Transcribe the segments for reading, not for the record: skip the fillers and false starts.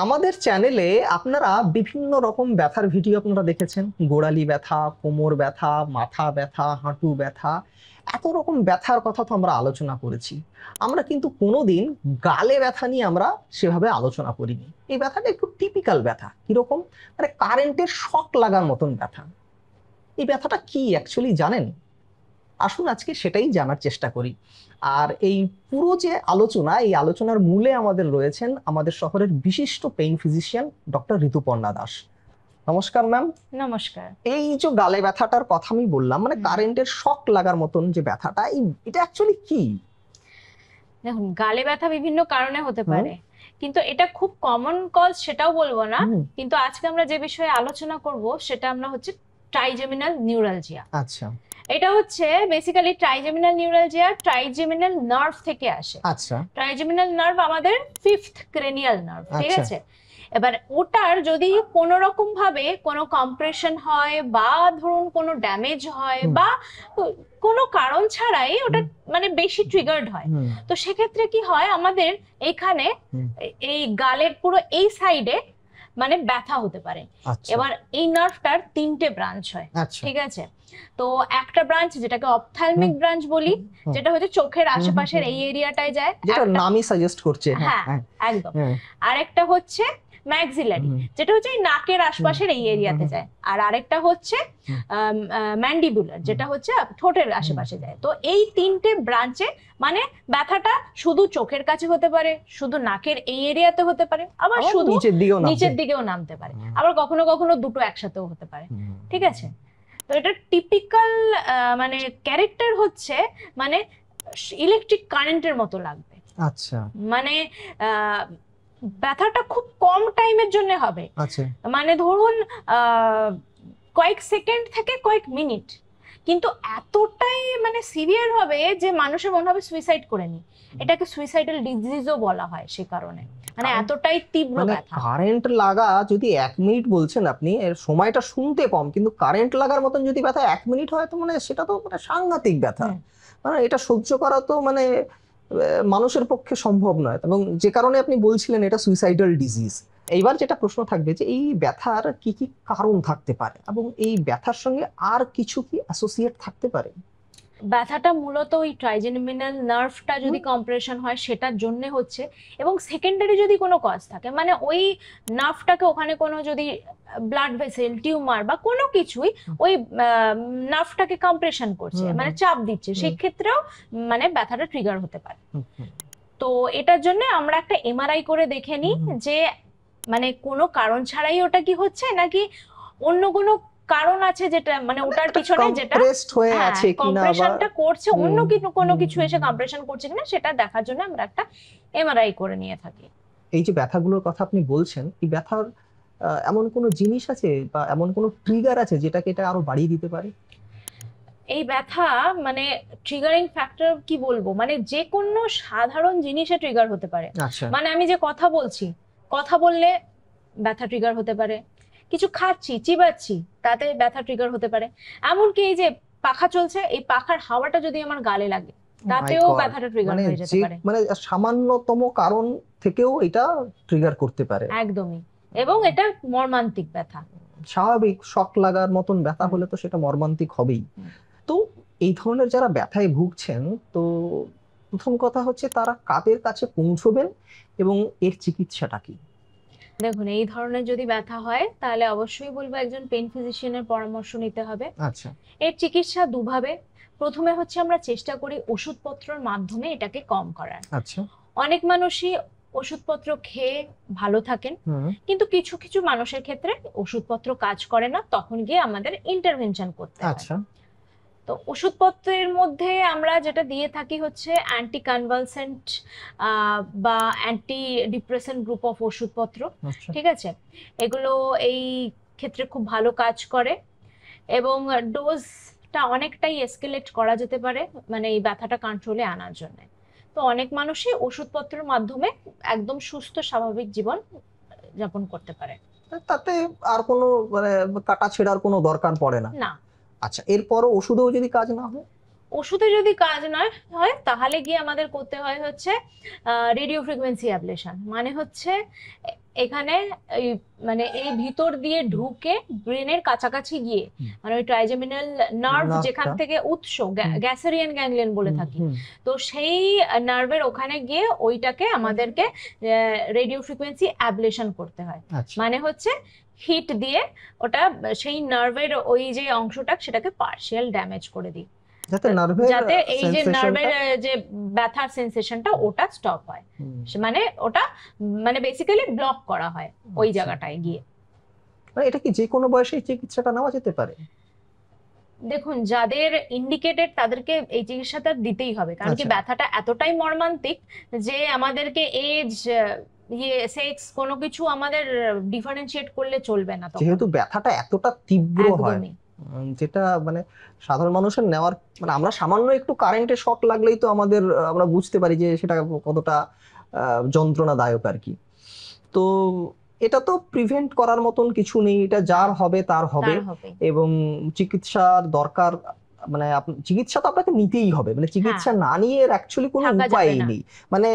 আমাদের চ্যানেলে আপনারা বিভিন্ন রকম ব্যথার ভিডিও আপনারা দেখেছেন। গোড়ালি ব্যথা, কোমর ব্যথা, মাথা ব্যথা, হাঁটু ব্যথা, এত রকম ব্যথার কথা তো আমরা আলোচনা করেছি। আমরা কিন্তু কোনোদিন গালে ব্যথা নিয়ে আমরা সেভাবে আলোচনা করিনি। এই ব্যথাটা একটু টিপিক্যাল ব্যথা। কিরকম? মানে কারেন্টের শক লাগার মতন ব্যথা। এই ব্যথাটা কি অ্যাকচুয়ালি জানেন? আসুন আজকে সেটাই জানার চেষ্টা করি। আর এই পুরো যে আলোচনা, এই আলোচনার মূলে আমাদের রয়েছেন আমাদের শহরের বিশিষ্ট pain physician doctor Rituparna Das. নমস্কার ম্যাম। নমস্কার। এই যে গালে ব্যথাটার কথা আমি বললাম, মানে কারেন্টের শক লাগার মতন যে ব্যথাটা, এটা অ্যাকচুয়ালি কি? দেখুন, গালে ব্যথা বিভিন্ন কারণে হতে পারে, কিন্তু এটা খুব কমন কজ সেটাও বলবো না। কিন্তু আজকে আমরা যে বিষয়ে আলোচনা করব সেটা আমরা হচ্ছে ট্রাইজেমিনাল নিউরালজিয়া। আচ্ছা, এটা হচ্ছে basically trigeminal neuralgia trigeminal nerve থেকে আসে। আচ্ছা, ট্রাইজেমিনাল নার্ভ আমাদের ফিফথ ক্রেনিয়াল নার্ভ, ঠিক আচ্ছা। আছে? এবার ওটার যদি কোনো রকম ভাবে কোনো কম্প্রেশন হয় বা ধরুন কোনো ড্যামেজ হয় বা কোনো কারণ ছাড়াই ওটা মানে বেশি ট্রিগার্ড হয়, তো সেক্ষেত্রে কি হয়, আমাদের এখানে এই গালের পুরো এই সাইডে মানে ব্যথা হতে পারে। এবার এই নার্ভটার তিনটে ব্রাঞ্চ হয়, ঠিক আছে? তো একটা ব্রাঞ্চ যেটাকে অপথ্যালমিক ব্রাঞ্চ বলি, যেটা হচ্ছে চোখের আশেপাশের এই এরিয়াটায় যায়, যেটা নামই সাজেস্ট করছে। হ্যাঁ একদম। আরেকটা হচ্ছে ম্যাক্সিলারি, যেটা হচ্ছে এই নাকের আশপাশের এই এরিয়াতে যায়। আর আরেকটা হচ্ছে ম্যান্ডিবুলার, যেটা হচ্ছে ঠোঁটের আশেপাশে যায়। তো এই তিনটে ব্রাঞ্চে মানে ব্যথাটা শুধু চোখের কাছে হতে পারে, শুধু নাকের এই এরিয়াতে হতে পারে, আবার শুধু নিচের দিকেও নামতে পারে, আবার কখনো কখনো দুটো একসাথেও হতে পারে, ঠিক আছে? তো এটা টিপিক্যাল মানে ক্যারেক্টার হচ্ছে মানে ইলেকট্রিক কারেন্টের মতো লাগবে। আচ্ছা, মানে ব্যথাটা খুব কম টাইমের জন্য হবে। আচ্ছা, মানে ধরুন কয়েক সেকেন্ড থেকে কয়েক মিনিট, কিন্তু এতটাই মানে সিভিয়ার হবে যে মানুষের মনে হবে সুইসাইড করে নি। এটাকে সুইসাইডাল ডিজিজও বলা হয় সে কারণে, মানে এতটাই তীব্র ব্যথা। কারেন্ট লাগা যদি 1 মিনিট বলছেন আপনি, এর সময়টা শুনতে কম, কিন্তু কারেন্ট লাগার মতন যদি ব্যথা 1 মিনিট হয়, তো মানে সেটা তো মানে সাংঘাতিক ব্যথা। মানে এটা সহ্য করা তো মানে মানুষের পক্ষে সম্ভব নয়, এবং যে কারণে আপনি বলছিলেন এটা সুইসাইডাল ডিজিজ। এইবার যেটা প্রশ্ন থাকবে যে এই ব্যথার কি কি কারণ থাকতে পারে, এবং এই ব্যথার সঙ্গে আর কিছু কি অ্যাসোসিয়েট থাকতে পারে? ব্যথাটা মূলত ওই ট্রাইজেমিনাল নার্ভটা যদি কম্প্রেশন হয় সেটার জন্য হচ্ছে, এবং সেকেন্ডারি যদি কোনো কজ থাকে, মানে ওই নার্ভটাকে ওখানে কোনো যদি ব্লাড ভেসেল, টিউমার বা কোনো কিছুই ওই নার্ভটাকে কম্প্রেশন করছে, মানে চাপ দিচ্ছে, সেক্ষেত্রেও মানে ব্যথাটা ট্রিগার হতে পারে। তো এটার জন্য আমরা একটা এমআরআই করে দেখে নিই যে মানে কোনো কারণ ছাড়াই ওটা কি হচ্ছে, নাকি অন্য কোনো কারণ আছে যেটা মানে ওটার পিছনে যেটা কম্প্রেশনটা করছে, অন্য কোনো কিছু এসে কম্প্রেশন করছে কিনা সেটা দেখার জন্য আমরা একটা এমআরআই করে নিয়ে থাকি। এই যে ব্যথাগুলোর কথা আপনি বলছেন, এই ব্যথার এমন কোনো জিনিস আছে বা এমন কোনো ট্রিগার আছে যেটাকে এটা আরো বাড়িয়ে দিতে পারে? এই ব্যথা মানে ট্রিগারিং ফ্যাক্টর কি বলবো, মানে যে কোনো সাধারণ জিনিসে ট্রিগার হতে পারে। মানে আমি যে কথা বলছি, কথা বললে ব্যথা ট্রিগার হতে পারে, কিছু খাচ্ছি, চিবাচ্ছি, তাতে ব্যথা ট্রিগার হতে পারে, এমনকি এই যে পাখা চলছে, এই পাখার হাওয়াটা যদি আমার গালে লাগে তাতেও ব্যথাটা ট্রিগার হয়ে যেতে পারে। মানে সামান্যতম কারণ থেকেও এটা ট্রিগার করতে পারে। একদমই, এবং এটা মর্মান্তিক ব্যথা। স্বাভাবিক শক লাগার মতন ব্যথা হলে তো সেটা মর্মান্তিক হবেই। তো এই ধরনের যারা ব্যথায় ভুগছেন, তো প্রথম কথা হচ্ছে তারা কাদের কাছে পৌঁছবেন এবং এর চিকিৎসাটা কি? দেখুন, এই ধরনের যদি ব্যথা হয় তাহলে অবশ্যই বলবো একজন পেইন ফিজিশিয়ানের পরামর্শ নিতে হবে। আচ্ছা। এর চিকিৎসা দুভাবে। প্রথমে হচ্ছে আমরা চেষ্টা করি ওষুধপত্রের মাধ্যমে এটাকে কম করার। আচ্ছা। অনেক মানুষই ওষুধপত্র খেয়ে ভালো থাকেন, কিন্তু কিছু কিছু মানুষের ক্ষেত্রে ওষুধপত্র কাজ করে না, তখন গিয়ে আমাদের ইন্টারভেনশন করতে হয়। আচ্ছা। তো ওষুধপত্রের মধ্যে আমরা যেটা দিয়ে থাকি হচ্ছে অ্যান্টি কনভালসেন্ট বা অ্যান্টি ডিপ্রেসেন্ট গ্রুপ অফ ওষুধপত্র, ঠিক আছে? এগুলো এই ক্ষেত্রে খুব ভালো কাজ করে, এবং ডোজটা অনেকটাই এসকেলেট করা যেতে পারে মানে এই ব্যথাটা কন্ট্রোলে আনার জন্য। তো অনেক মানুষই ওষুধপত্রের মাধ্যমে একদম সুস্থ স্বাভাবিক জীবন যাপন করতে পারে, তাতে আর কোনো মানে কাটা ছেঁড়ার কোনো দরকার পড়ে না। না। আচ্ছা, এরপরও ওষুধেও যদি কাজ না হয়? ওষুধে যদি কাজ নয় হয় তাহলে গিয়ে আমাদের করতে হয় হচ্ছে রেডিও ফ্রিকোয়েন্সি অ্যাবলেশন। মানে হচ্ছে এখানে এই মানে এই ভিতর দিয়ে ঢুকে ব্রেনের কাছাকাছি গিয়ে, মানে ওই ট্রাইজেমিনাল নার্ভ যেখান নার্ভটা। থেকে উৎস, গ্যাসেরিয়ান গ্যাংলিয়ন বলে থাকি, তো সেই নার্ভের ওখানে গিয়ে ওইটাকে আমাদেরকে রেডিও ফ্রিকোয়েন্সি অ্যাবলেশন করতে হয়। আচ্ছা, মানে হচ্ছে হিট দিয়ে ওটা সেই নার্ভের ওই যে অংশটা সেটাকে পার্শিয়াল ড্যামেজ করে দিই, যাতে নার্ভের যাতে এই যে নার্ভের সেন্সেশনটা। যে ব্যথার সেন্সেশনটা ওটা স্টপ হয়। মানে ওটা মানে বেসিক্যালি ব্লক করা হয় ওই জায়গাটায় গিয়ে। মানে এটা কি যে কোনো বয়সে এই চিকিৎসাটা নেওয়া যেতে পারে? দেখুন, যাদের ইন্ডিকেটেড তাদেরকে এই চিকিৎসাটা দিতেই হবে, কারণ কি আচ্ছা। ব্যথাটা এতটাই মর্মান্তিক যে আমাদেরকে এজ, সেক্স কোনো কিছু আমাদের ডিফারেন্সিয়েট করলে চলবে না তখন। যেহেতু ব্যথাটা এতটা তীব্র হয়, একদমই। যেটা মানে সাধারণ মানুষের নেওয়ার, মানে আমরা সামান্য একটু কারেন্টের শক লাগলেই তো আমাদের আমরা বুঝতে পারি যে সেটা কতটা যন্ত্রণাদায়ক আর কি। তো এটা তো প্রিভেন্ট করার মতন কিছু নেই, এটা যার হবে তার হবে। তার হবে। এবং চিকিৎসার দরকার, মানে চিকিৎসা তো আপনাকে নিতেই হবে, মানে চিকিৎসা না নিয়ে এর অ্যাকচুয়ালি কোনো থাকা উপায় যাবে না। নেই। মানে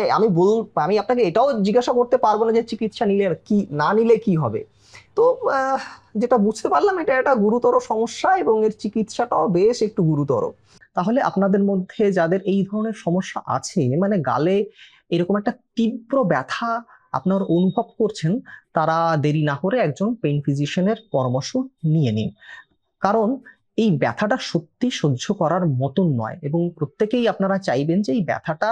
আমি আপনাকে এটাও জিজ্ঞাসা করতে পারবো না যে চিকিৎসা নিলে কি, না নিলে কি হবে। তো যেটা বুঝতে পারলাম এটা একটা গুরুতর সমস্যা এবং এর চিকিৎসাটাও বেশ একটু গুরুতর। তাহলে আপনাদের মধ্যে যাদের এই ধরনের সমস্যা আছে, মানে গালে এরকম একটা তীব্র ব্যথা আপনার অনুভব করছেন, তারা দেরি না করে একজন পেইন ফিজিশিয়ানের পরামর্শ নিয়ে নিন। কারণ এই ব্যথাটা সত্যি সহ্য করার মতন নয় এবং প্রত্যেকেই আপনারা চাইবেন যে এই ব্যথাটা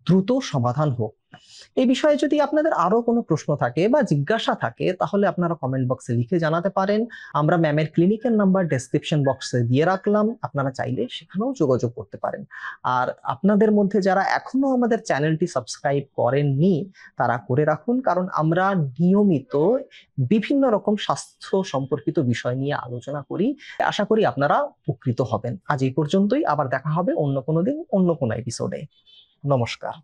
দ্রুত সমাধান হোক। এই বিষয়ে যদি আপনাদের আরো কোনো প্রশ্ন থাকে বা জিজ্ঞাসা থাকে তাহলে আপনারা কমেন্ট বক্সে লিখে জানাতে পারেন। আমরা ম্যামের ক্লিনিকের নাম্বার ডেসক্রিপশন বক্সে দিয়ে রাখলাম, আপনারা চাইলে সেখানেও যোগাযোগ করতে পারেন। আর আপনাদের মধ্যে যারা এখনো আমাদের চ্যানেলটি সাবস্ক্রাইব করেননি তারা করে রাখুন, কারণ আমরা নিয়মিত বিভিন্ন রকম স্বাস্থ্য সম্পর্কিত বিষয় নিয়ে আলোচনা করি। আশা করি আপনারা উপকৃত হবেন। আজ এই পর্যন্তই, আবার দেখা হবে অন্য কোনো দিন অন্য কোনো এপিসোডে। নমস্কার।